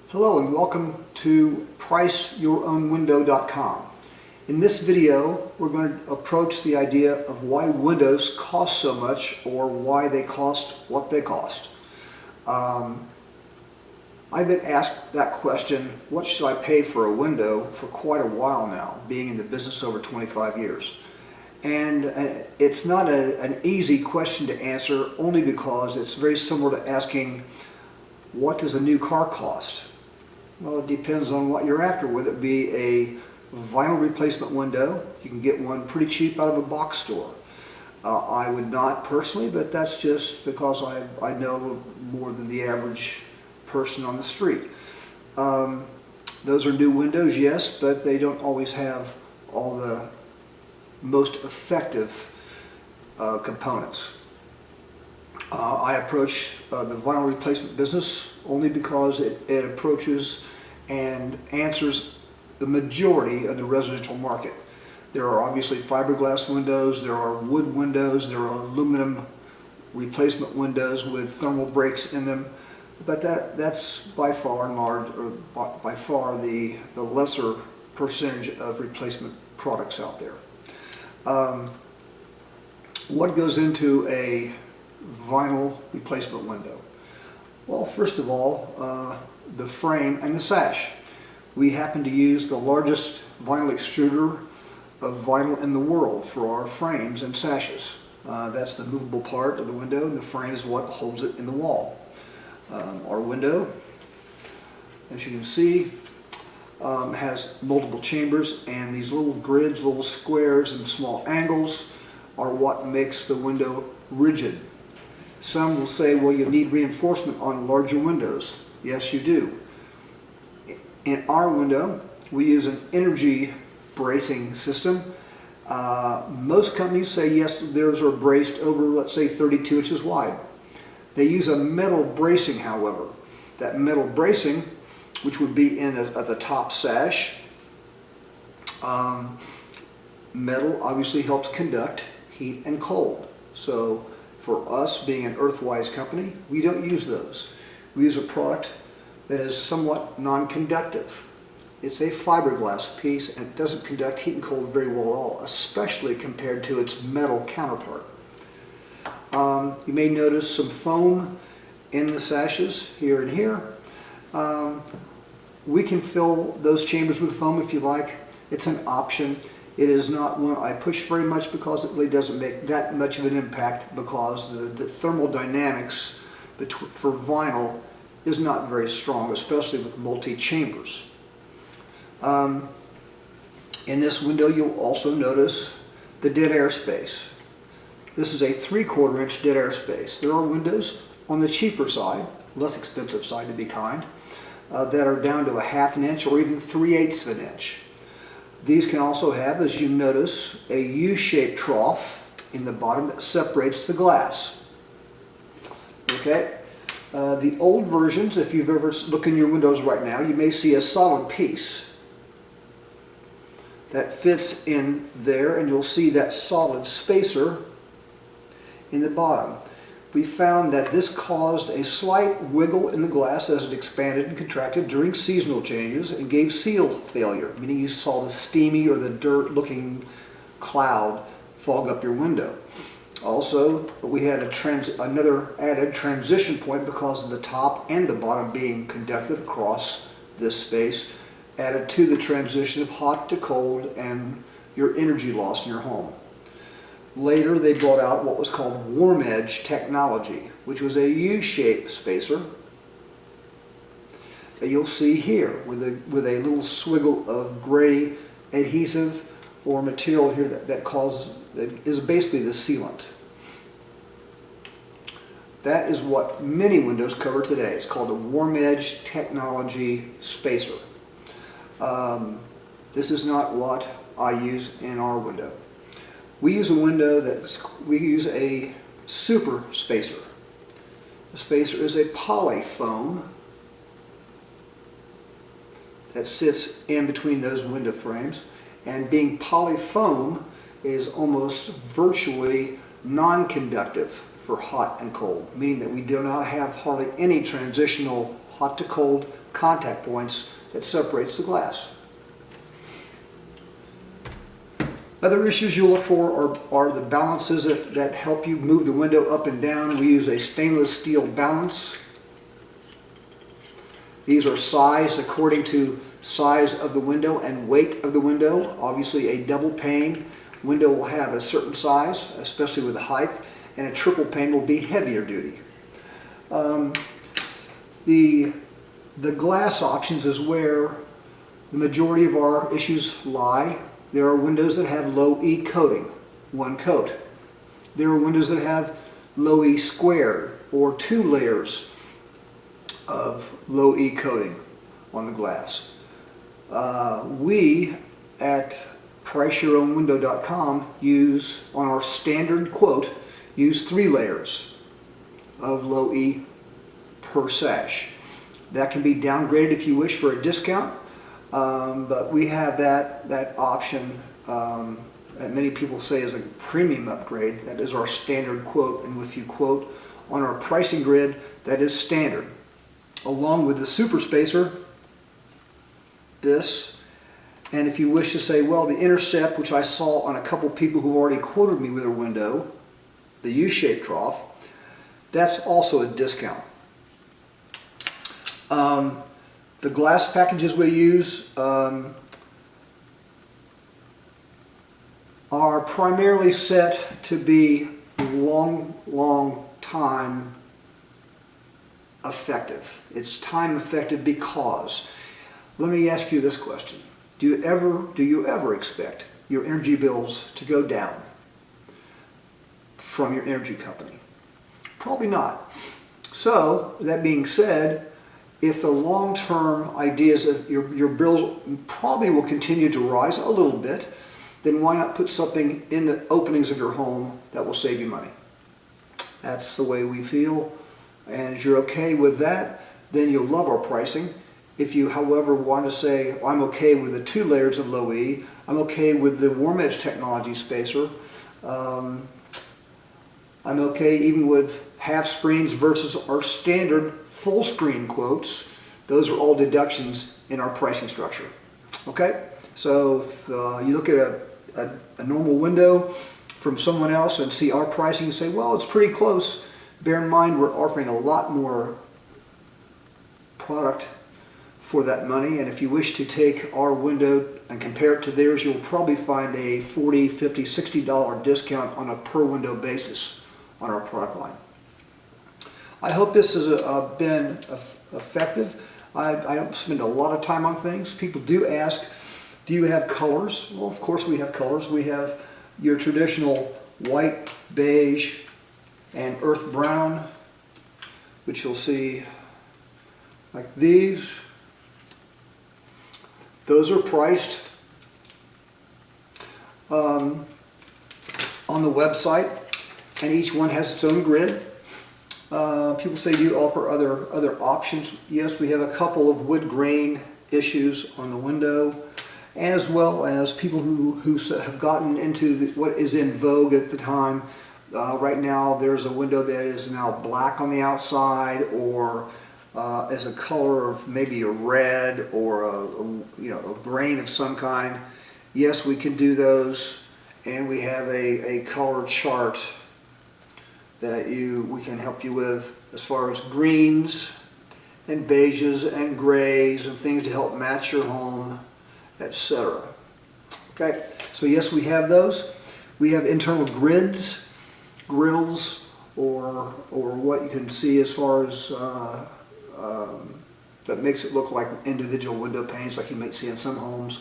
Hello and welcome to PriceYourOwnWindow.com. In this video, we're going to approach the idea of why windows cost so much or why they cost what they cost. I've been asked that question, what should I pay for a window, for quite a while now, being in the business over 25 years. And it's not an easy question to answer, only because it's very similar to asking, what does a new car cost? Well, it depends on what you're after, whether it be a vinyl replacement window. You can get one pretty cheap out of a box store. I would not personally, but that's just because I know more than the average person on the street. Those are new windows, yes, but they don't always have all the most effective components. I approach the vinyl replacement business only because it approaches and answers the majority of the residential market. There are obviously fiberglass windows, there are wood windows, there are aluminum replacement windows with thermal breaks in them, but that's by far and large, or by far the lesser percentage of replacement products out there. What goes into a vinyl replacement window? Well, first of all, the frame and the sash. We happen to use the largest vinyl extruder of vinyl in the world for our frames and sashes. That's the movable part of the window, and the frame is what holds it in the wall. Our window, as you can see, has multiple chambers, and these little grids, little squares and small angles are what makes the window rigid. Some will say, well, you need reinforcement on larger windows. Yes, you do. In our window, we use an energy bracing system. Most companies say, yes, theirs are braced over, let's say, 32 inches wide. They use a metal bracing, however. That metal bracing, which would be at the top sash, metal obviously helps conduct heat and cold. So for us, being an EarthWise company, we don't use those. We use a product that is somewhat non-conductive. It's a fiberglass piece, and it doesn't conduct heat and cold very well at all, especially compared to its metal counterpart. You may notice some foam in the sashes here and here. We can fill those chambers with foam if you like. It's an option. It is not one I push very much because it really doesn't make that much of an impact, because the thermal dynamics for vinyl is not very strong, especially with multi-chambers. In this window, you'll also notice the dead air space. This is a 3/4 inch dead air space. There are windows on the cheaper side, less expensive side to be kind, that are down to a 1/2 inch or even 3/8 of an inch. These can also have, as you notice, a U-shaped trough in the bottom that separates the glass. Okay? The old versions, if you've ever looked in your windows right now, you may see a solid piece that fits in there, and you'll see that solid spacer in the bottom. We found that this caused a slight wiggle in the glass as it expanded and contracted during seasonal changes, and gave seal failure, meaning you saw the steamy or the dirt-looking cloud fog up your window. Also, we had another added transition point because of the top and the bottom being conductive across this space, added to the transition of hot to cold and your energy loss in your home. Later, they brought out what was called WarmEdge technology, which was a U-shaped spacer that you'll see here with a little swiggle of gray adhesive or material here that is basically the sealant. That is what many windows cover today. It's called a WarmEdge technology spacer. This is not what I use in our window. We use a SuperSpacerr. The spacer is a poly foam that sits in between those window frames, and being poly foam is almost virtually non-conductive for hot and cold, meaning that we do not have hardly any transitional hot to cold contact points that separates the glass. Other issues you'll look for are the balances that help you move the window up and down. We use a stainless steel balance. These are sized according to size of the window and weight of the window. Obviously a double pane window will have a certain size, especially with the height, and a triple pane will be heavier duty. The glass options is where the majority of our issues lie. There are windows that have low E coating, one coat. There are windows that have low E squared, or 2 layers of low E coating on the glass. We at PriceYourOwnWindow.com use, on our standard quote, use 3 layers of low E per sash. That can be downgraded if you wish for a discount. But we have that option that many people say is a premium upgrade. That is our standard quote, and if you quote on our pricing grid, that is standard. Along with the SuperSpacerr, this, and if you wish to say, well, the intercept, which I saw on a couple people who already quoted me with a window, the U-shaped trough, that's also a discount. The glass packages we use are primarily set to be long time effective. It's time effective because, let me ask you this question. Do you ever expect your energy bills to go down from your energy company? Probably not. So, that being said, if the long-term idea is that your bills probably will continue to rise a little bit, then why not put something in the openings of your home that will save you money? That's the way we feel, and if you're okay with that, then you'll love our pricing. If you, however, want to say, I'm okay with the 2 layers of low E, I'm okay with the WarmEdge technology spacer, I'm okay even with half screens versus our standard full screen quotes. Those are all deductions in our pricing structure. Okay, so if you look at a normal window from someone else and see our pricing and say, well, it's pretty close, bear in mind we're offering a lot more product for that money, and if you wish to take our window and compare it to theirs, you'll probably find a $40, $50, $60 discount on a per window basis on our product line. I hope this has been effective. I don't spend a lot of time on things. People do ask, do you have colors? Well, of course we have colors. We have your traditional white, beige, and earth brown, which you'll see like these. Those are priced on the website, and each one has its own grid. People say, do you offer other options? Yes, we have a couple of wood grain issues on the window, as well as people who have gotten into what is in vogue at the time. Right now there's a window that is now black on the outside, or as a color of maybe a red or a grain of some kind. Yes, we can do those, and we have a color chart that we can help you with as far as greens and beiges and grays and things to help match your home, etc. Okay, so yes, we have those. We have internal grids, grills, or what you can see as far as that makes it look like individual window panes, like you might see in some homes.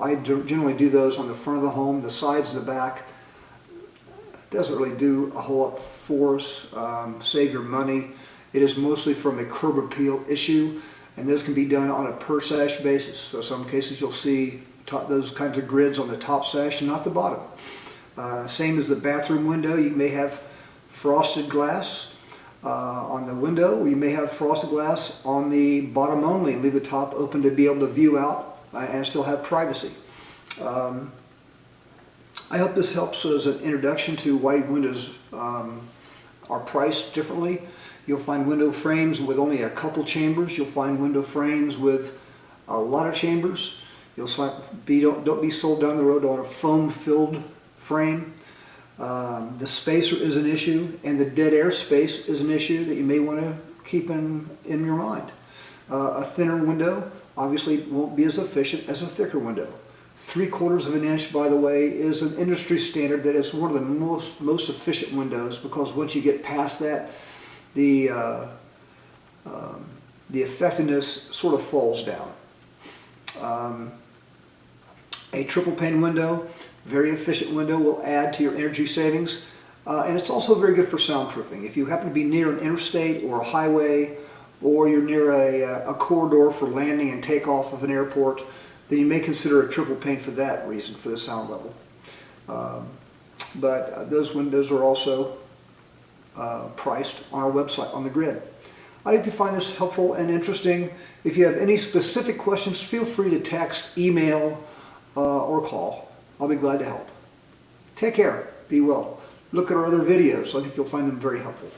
I generally do those on the front of the home, the sides, the back. Doesn't really do a whole lot for us. Save your money. It is mostly from a curb appeal issue, and this can be done on a per sash basis. So some cases you'll see those kinds of grids on the top sash and not the bottom. Same as the bathroom window. You may have frosted glass on the window, or you may have frosted glass on the bottom only and leave the top open to be able to view out and still have privacy. I hope this helps as an introduction to why windows are priced differently. You'll find window frames with only a couple chambers. You'll find window frames with a lot of chambers. Don't be sold down the road on a foam-filled frame. The spacer is an issue, and the dead air space is an issue that you may want to keep in your mind. A thinner window obviously won't be as efficient as a thicker window. 3/4 of an inch, by the way, is an industry standard that is one of the most efficient windows, because once you get past that, the effectiveness sort of falls down. A triple pane window, very efficient window, will add to your energy savings, and it's also very good for soundproofing. If you happen to be near an interstate or a highway, or you're near a corridor for landing and takeoff of an airport, then you may consider a triple pane for that reason, for the sound level. But those windows are also priced on our website, on the grid. I hope you find this helpful and interesting. If you have any specific questions, feel free to text, email, or call. I'll be glad to help. Take care. Be well. Look at our other videos. I think you'll find them very helpful.